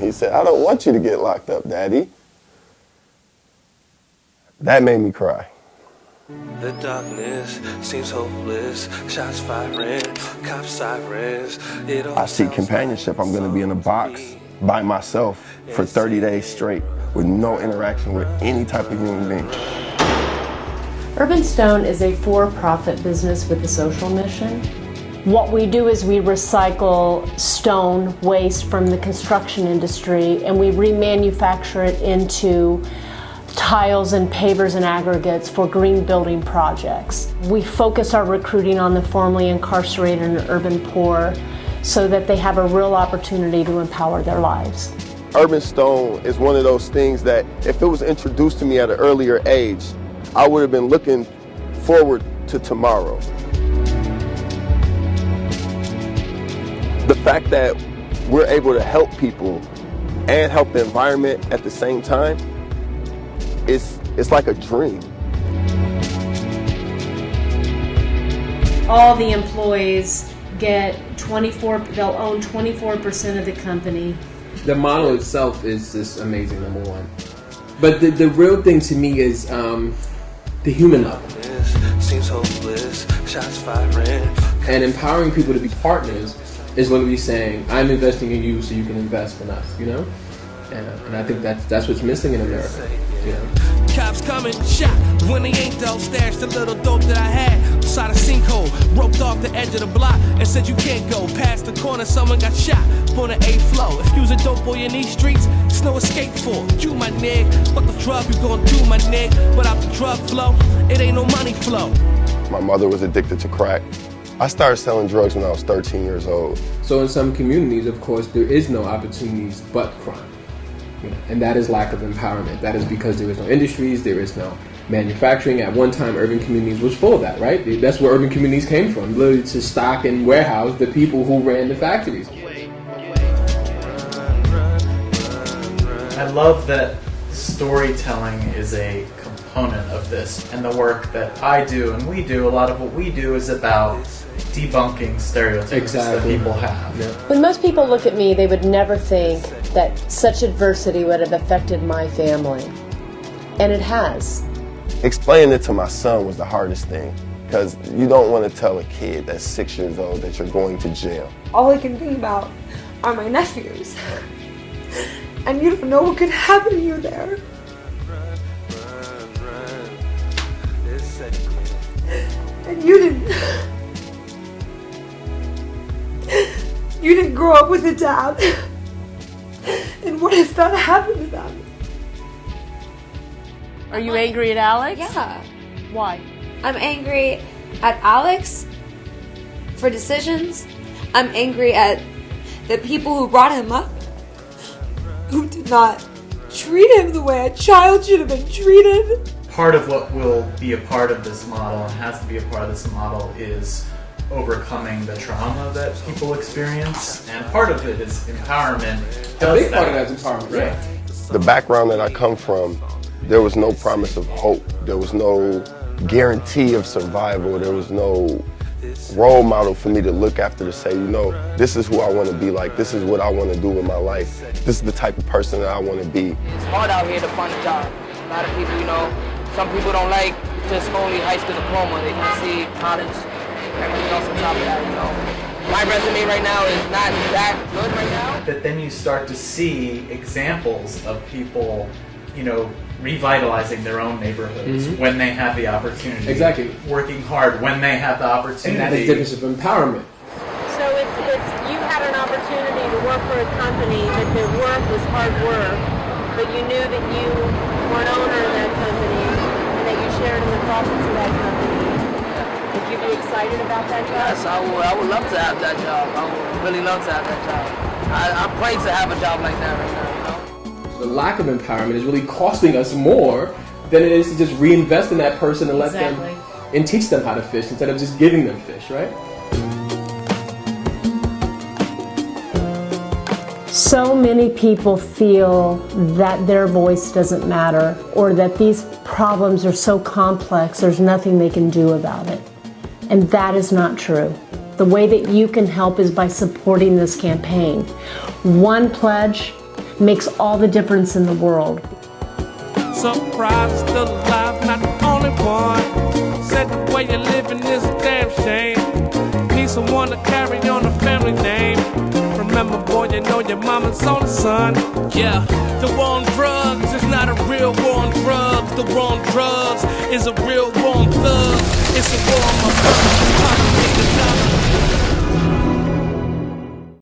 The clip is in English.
He said, I don't want you to get locked up, Daddy. That made me cry. The darkness seems hopeless. Shots firing, cop sirens. I seek companionship. I'm going to be in a box by myself for 30 days straight with no interaction with any type of human being. Urban Stone is a for-profit business with a social mission. What we do is we recycle stone waste from the construction industry and we remanufacture it into tiles and pavers and aggregates for green building projects. We focus our recruiting on the formerly incarcerated and urban poor so that they have a real opportunity to empower their lives. Urban Stone is one of those things that if it was introduced to me at an earlier age, I would have been looking forward to tomorrow. The fact that we're able to help people and help the environment at the same time, it's like a dream. All the employees get they'll own 24% of the company. The model itself is just amazing, number one. But the real thing to me is the human level. Seems hopeless, shots firing. And empowering people to be partners is literally saying, I'm investing in you so you can invest in us, you know? And I think that's what's missing in America, you know? Cops coming, shot. When they ain't though, stashed the little dope that I had beside a sinkhole, roped off the edge of the block and said you can't go past the corner. Someone got shot on the 8th floor. If you was a dope boy in these streets, it's no escape for you, my nig. What the drug you gonna do, my nig? Without the drug flow, it ain't no money flow. My mother was addicted to crack. I started selling drugs when I was 13 years old. So in some communities, of course, there is no opportunities but crime. You know, and that is lack of empowerment. That is because there is no industries, there is no manufacturing. At one time, urban communities was full of that, right? That's where urban communities came from, literally to stock and warehouse the people who ran the factories. I love that storytelling is a component of this, and the work that I do and we do, a lot of what we do is about debunking stereotypes that people have. Yeah. When most people look at me, they would never think that such adversity would have affected my family. And it has. Explaining it to my son was the hardest thing, because you don't want to tell a kid that's 6 years old that you're going to jail. All I can think about are my nephews. And you don't know what could happen to you there. And you didn't grow up with a dad. And what if that happened to them? Are you angry at Alex? Yeah. Why? I'm angry at Alex for decisions. I'm angry at the people who brought him up, who did not treat him the way a child should have been treated. Part of what will be a part of this model and has to be a part of this model is overcoming the trauma that people experience, and part of it is empowerment. A big part of that is empowerment, right? Yeah. The background that I come from, there was no promise of hope. There was no guarantee of survival. There was no role model for me to look after to say, you know, this is who I want to be like. This is what I want to do with my life. This is the type of person that I want to be. It's hard out here to find a job. A lot of people, you know, some people don't like just only high school diploma. They can see college, everything else on top of that, you know. My resume right now is not that good right now. But then you start to see examples of people, you know, revitalizing their own neighborhoods when they have the opportunity. Exactly. Working hard when they have the opportunity. And that is the difference of empowerment. So it's you had an opportunity to work for a company that their work was hard work, but you knew that you were an owner of that company and that you shared in the profits of that company. Would you be excited about that job? Yes, I would love to have that job. I would really love to have that job. I pray to have a job like that right now, you know? The lack of empowerment is really costing us more than it is to just reinvest in that person and let them and teach them how to fish instead of just giving them fish, right? So many people feel that their voice doesn't matter, or that these problems are so complex there's nothing they can do about it. And that is not true. The way that you can help is by supporting this campaign. One pledge makes all the difference in the world. Surprise, still alive, not the only one. Said the way you're living is a damn shame. Need someone to carry on the family name. Remember, boy, you know your mama's on the son. Yeah, the war on drugs is not a real war on drugs. The war on drugs is a real war on thugs. It's a war on my brother.